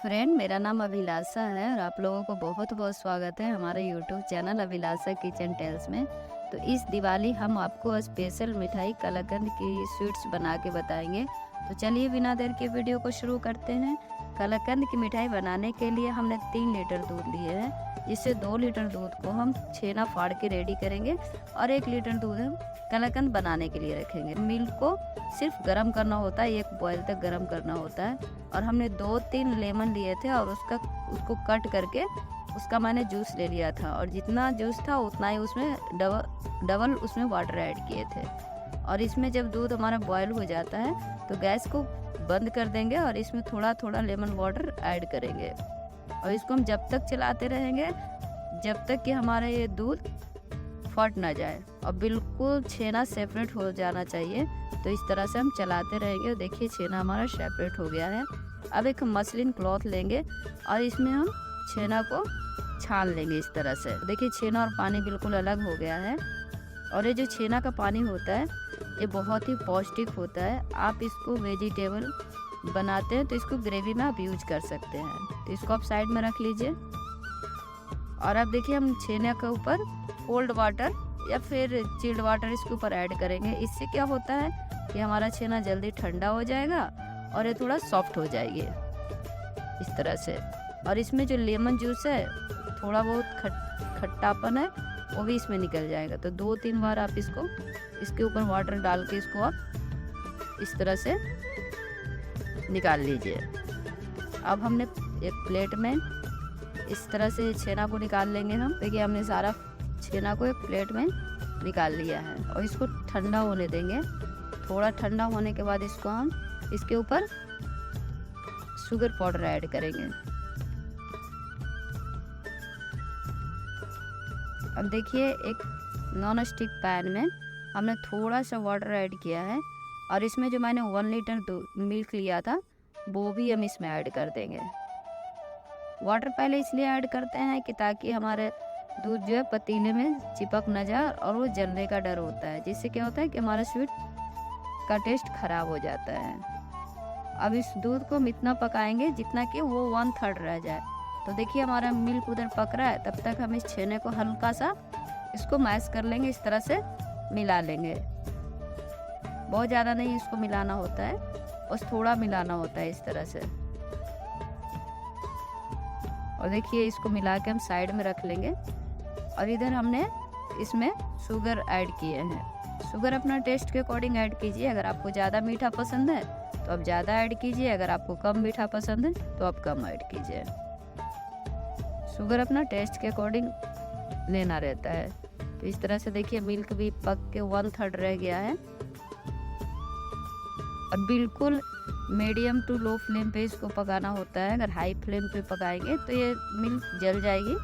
Friend, मेरा नाम अभिलाषा है और आप लोगों को बहुत बहुत स्वागत है हमारे यूट्यूब चैनल अभिलाषा किचन टेल्स में। तो इस दिवाली हम आपको स्पेशल मिठाई कलाकंद की स्वीट्स बना के बताएंगे। तो चलिए बिना देर के वीडियो को शुरू करते हैं। कलाकंद की मिठाई बनाने के लिए हमने 3 लीटर दूध लिए हैं, जिससे 2 लीटर दूध को हम छेना फाड़ के रेडी करेंगे और 1 लीटर दूध हम कलाकंद बनाने के लिए रखेंगे। मिल्क को सिर्फ गर्म करना होता है, 1 बॉयल तक गर्म करना होता है। और हमने 2-3 लेमन लिए थे और उसको कट करके उसका मैंने जूस ले लिया था, और जितना जूस था उतना ही उसमें डबल उसमें वाटर ऐड किए थे। और इसमें जब दूध हमारा बॉयल हो जाता है तो गैस को बंद कर देंगे और इसमें थोड़ा थोड़ा लेमन वाटर ऐड करेंगे, और इसको हम जब तक चलाते रहेंगे जब तक कि हमारा ये दूध फट ना जाए और बिल्कुल छेना सेपरेट हो जाना चाहिए। तो इस तरह से हम चलाते रहेंगे। देखिए छेना हमारा सेपरेट हो गया है। अब एक मसलिन क्लॉथ लेंगे और इसमें हम छेना को छान लेंगे इस तरह से। देखिए छेना और पानी बिल्कुल अलग हो गया है। और ये जो छेना का पानी होता है ये बहुत ही पौष्टिक होता है। आप इसको वेजिटेबल बनाते हैं तो इसको ग्रेवी में आप यूज कर सकते हैं। तो इसको आप साइड में रख लीजिए। और अब देखिए हम छेना के ऊपर कोल्ड वाटर या फिर चिल्ड वाटर इसके ऊपर ऐड करेंगे। इससे क्या होता है कि हमारा छेना जल्दी ठंडा हो जाएगा और ये थोड़ा सॉफ्ट हो जाएगी इस तरह से। और इसमें जो लेमन जूस है थोड़ा बहुत खट्टापन है वो भी इसमें निकल जाएगा। तो 2-3 बार आप इसके ऊपर वाटर डाल के इसको आप इस तरह से निकाल लीजिए। अब हमने एक प्लेट में इस तरह से छेना को निकाल लेंगे हम। देखिए हमने सारा छेना को एक प्लेट में निकाल लिया है और इसको ठंडा होने देंगे। थोड़ा ठंडा होने के बाद इसको हम इसके ऊपर शुगर पाउडर ऐड करेंगे। अब देखिए एक नॉन स्टिक पैन में हमने थोड़ा सा वाटर ऐड किया है और इसमें जो मैंने 1 लीटर मिल्क लिया था वो भी हम इसमें ऐड कर देंगे। वाटर पहले इसलिए ऐड करते हैं कि ताकि हमारे दूध जो है पतीले में चिपक न जाए और वो जलने का डर होता है, जिससे क्या होता है कि हमारा स्वीट का टेस्ट खराब हो जाता है। अब इस दूध को हम इतना पकाएंगे जितना कि वो 1/3 रह जाए। तो देखिए हमारा मिल्क उधर पक रहा है, तब तक हम इस छेने को हल्का सा इसको मैश कर लेंगे, इस तरह से मिला लेंगे। बहुत ज़्यादा नहीं इसको मिलाना होता है, बस थोड़ा मिलाना होता है इस तरह से। और देखिए इसको मिला के हम साइड में रख लेंगे। और इधर हमने इसमें शुगर ऐड किए हैं। शुगर अपना टेस्ट के अकॉर्डिंग ऐड कीजिए। अगर आपको ज़्यादा मीठा पसंद है तो आप ज़्यादा ऐड कीजिए, अगर आपको कम मीठा पसंद है तो आप कम ऐड कीजिए। शुगर अपना टेस्ट के अकॉर्डिंग लेना रहता है। तो इस तरह से देखिए मिल्क भी पक के 1/3 रह गया है। और बिल्कुल मीडियम टू लो फ्लेम पे इसको पकाना होता है। अगर हाई फ्लेम पे पकाएंगे तो ये मिल्क जल जाएगी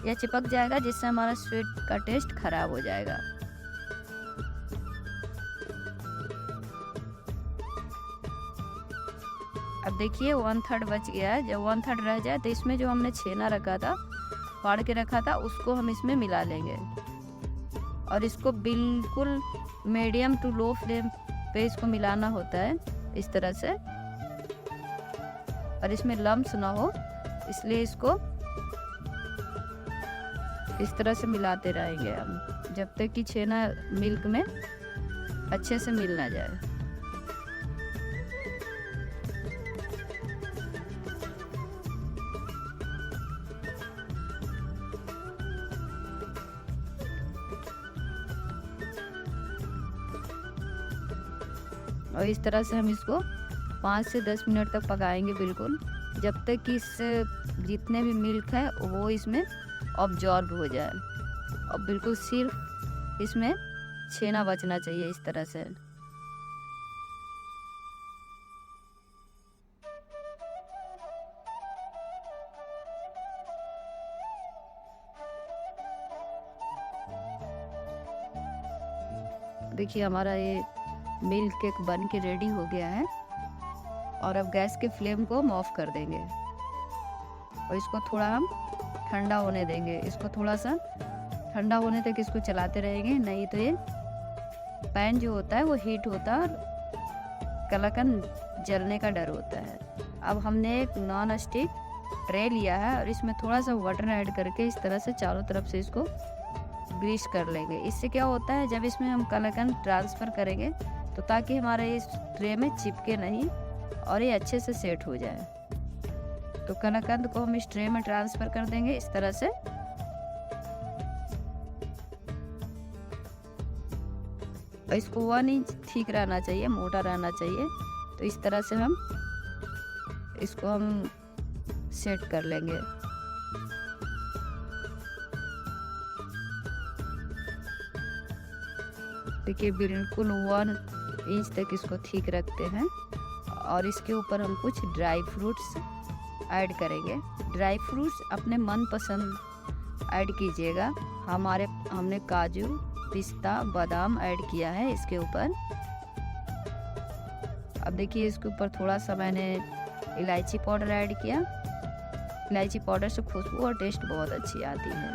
या चिपक जाएगा, जिससे हमारा स्वीट का टेस्ट खराब हो जाएगा। अब देखिए 1/3 बच गया है। जब 1/3 रह जाए तो इसमें जो हमने छेना रखा था, फाड़ के रखा था, उसको हम इसमें मिला लेंगे। और इसको बिल्कुल मीडियम टू लो फ्लेम पे इसको मिलाना होता है इस तरह से। और इसमें लम्स ना हो इसलिए इसको इस तरह से मिलाते रहेंगे हम जब तक कि छेना मिल्क में अच्छे से मिल ना जाए। और इस तरह से हम इसको 5 से 10 मिनट तक पकाएंगे, बिल्कुल जब तक कि इससे जितने भी मिल्क है वो इसमें ऑब्जॉर्ब हो जाए। और बिल्कुल सिर्फ इसमें छेना बचना चाहिए इस तरह से। देखिए हमारा ये मिल्क केक बन के रेडी हो गया है। और अब गैस के फ्लेम को हम ऑफ कर देंगे और इसको थोड़ा हम ठंडा होने देंगे। इसको थोड़ा सा ठंडा होने तक इसको चलाते रहेंगे, नहीं तो ये पैन जो होता है वो हीट होता है और कलाकंद जलने का डर होता है। अब हमने एक नॉन स्टिक ट्रे लिया है और इसमें थोड़ा सा वाटर ऐड करके इस तरह से चारों तरफ से इसको ग्रीस कर लेंगे। इससे क्या होता है, जब इसमें हम कलाकंद ट्रांसफ़र करेंगे तो ताकि हमारे इस ट्रे में चिपके नहीं और ये अच्छे से सेट हो जाए। तो कलाकंद को हम इस ट्रे में ट्रांसफ़र कर देंगे इस तरह से। इसको 1 इंच ठीक रहना चाहिए, मोटा रहना चाहिए। तो इस तरह से हम इसको सेट कर लेंगे। देखिए बिल्कुल 1 इंच तक इसको ठीक रखते हैं और इसके ऊपर हम कुछ ड्राई फ्रूट्स ऐड करेंगे। ड्राई फ्रूट्स अपने मनपसंद ऐड कीजिएगा। हमने काजू, पिस्ता, बादाम ऐड किया है इसके ऊपर। अब देखिए इसके ऊपर थोड़ा सा मैंने इलायची पाउडर ऐड किया। इलायची पाउडर से खुशबू और टेस्ट बहुत अच्छी आती है।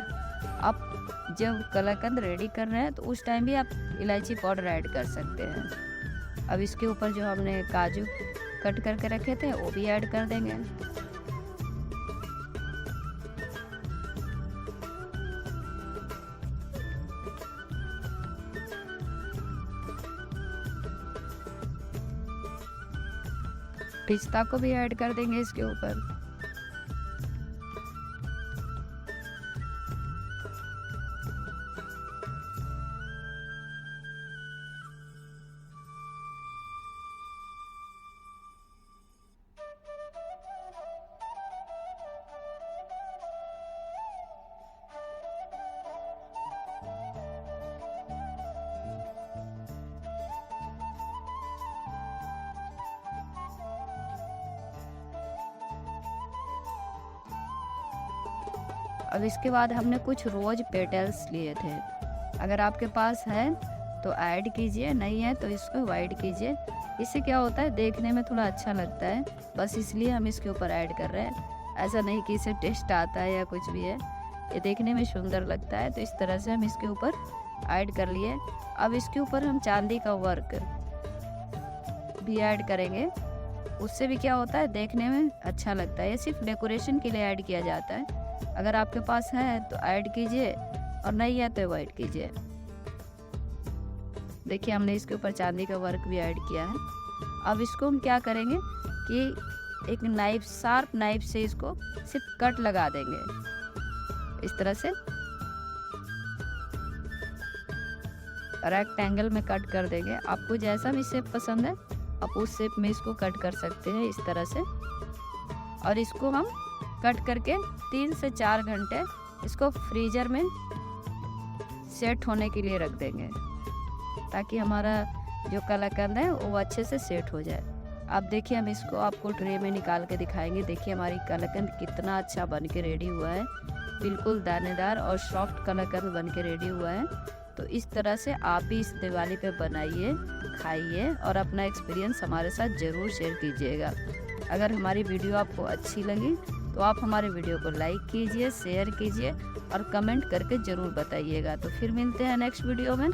आप जब कलाकंद रेडी कर रहे हैं तो उस टाइम भी आप इलायची पाउडर ऐड कर सकते हैं। अब इसके ऊपर जो हमने काजू कट करके रखे थे वो भी ऐड कर देंगे। पिस्ता को भी ऐड कर देंगे इसके ऊपर। अब इसके बाद हमने कुछ रोज पेटल्स लिए थे। अगर आपके पास है तो ऐड कीजिए, नहीं है तो इसको अवॉइड कीजिए। इससे क्या होता है, देखने में थोड़ा अच्छा लगता है, बस इसलिए हम इसके ऊपर ऐड कर रहे हैं। ऐसा नहीं कि इससे टेस्ट आता है या कुछ भी है, ये देखने में सुंदर लगता है। तो इस तरह से हम इसके ऊपर ऐड कर लिए। अब इसके ऊपर हम चांदी का वर्क भी ऐड करेंगे। उससे भी क्या होता है, देखने में अच्छा लगता है। ये सिर्फ डेकोरेशन के लिए ऐड किया जाता है। अगर आपके पास है तो ऐड कीजिए और नहीं है तो अवॉइड कीजिए। देखिए हमने इसके ऊपर चांदी का वर्क भी ऐड किया है। अब इसको हम क्या करेंगे कि एक नाइफ, शार्प नाइफ से इसको सिर्फ कट लगा देंगे इस तरह से। रेक्टेंगल में कट कर देंगे। आपको जैसा भी शेप पसंद है आप उस शेप में इसको कट कर सकते हैं इस तरह से। और इसको हम कट करके 3 से 4 घंटे इसको फ्रीजर में सेट होने के लिए रख देंगे, ताकि हमारा जो कलाकंद है वो अच्छे से सेट हो जाए। अब देखिए हम इसको आपको ट्रे में निकाल के दिखाएंगे। देखिए हमारी कलाकंद कितना अच्छा बन के रेडी हुआ है। बिल्कुल दानेदार और सॉफ्ट कलाकंद बन के रेडी हुआ है। तो इस तरह से आप भी इस दिवाली पे बनाइए, खाइए और अपना एक्सपीरियंस हमारे साथ ज़रूर शेयर कीजिएगा। अगर हमारी वीडियो आपको अच्छी लगी तो आप हमारे वीडियो को लाइक कीजिए, शेयर कीजिए और कमेंट करके ज़रूर बताइएगा। तो फिर मिलते हैं नेक्स्ट वीडियो में।